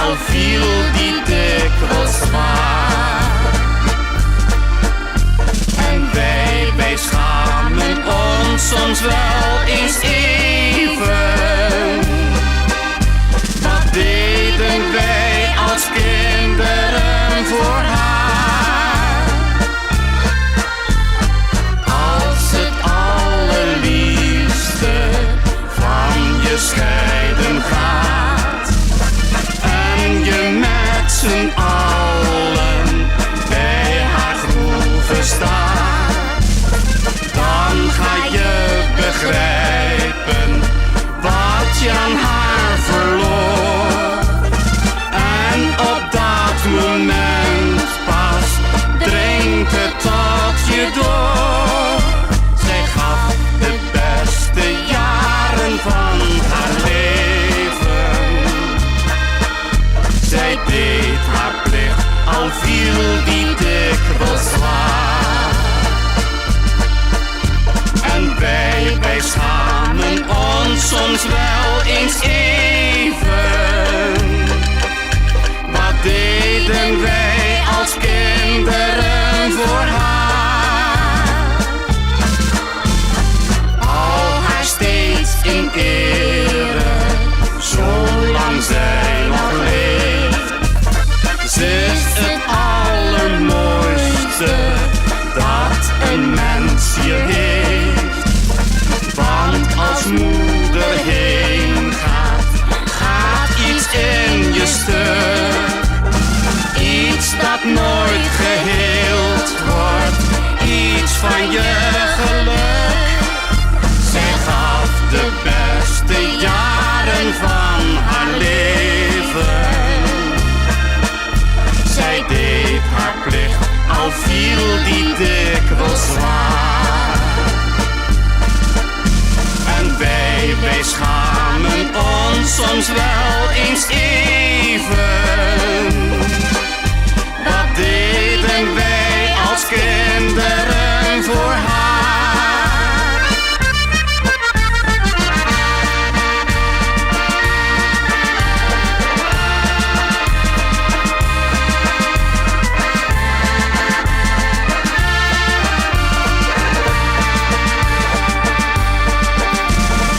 al viel die dikwijls zwaar. En wij schamen ons soms wel eens even. Wat deden wij als kinderen voor haar? Als het allerliefste van je scheiden gaat en je met z'n allen bij haar groeven staat, dan ga je begrijpen wat je aan haar verloor. En op dat moment pas dringt het tot je door. Zij gaf de beste jaren van haar leven. Zij deed haar plicht, al viel die dikwijls zwaar. En wij schamen ons soms wel eens even. Wat deden wij als kinderen voor haar? Al haar steeds in ere, zolang zij nog leeft. Ze is het allermooiste dat een mens hier heeft. Want als moeder heen gaat, gaat iets in je stuk. Iets dat nooit geheeld wordt, iets van je geluk. Zij gaf de beste jaren van haar leven. Zij deed haar plicht, al viel die dikwijls zwaar. En wij schamen ons soms wel eens even. Wat deden wij als kinderen voor haar?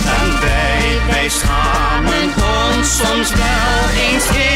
En wij schamen ons soms wel eens even.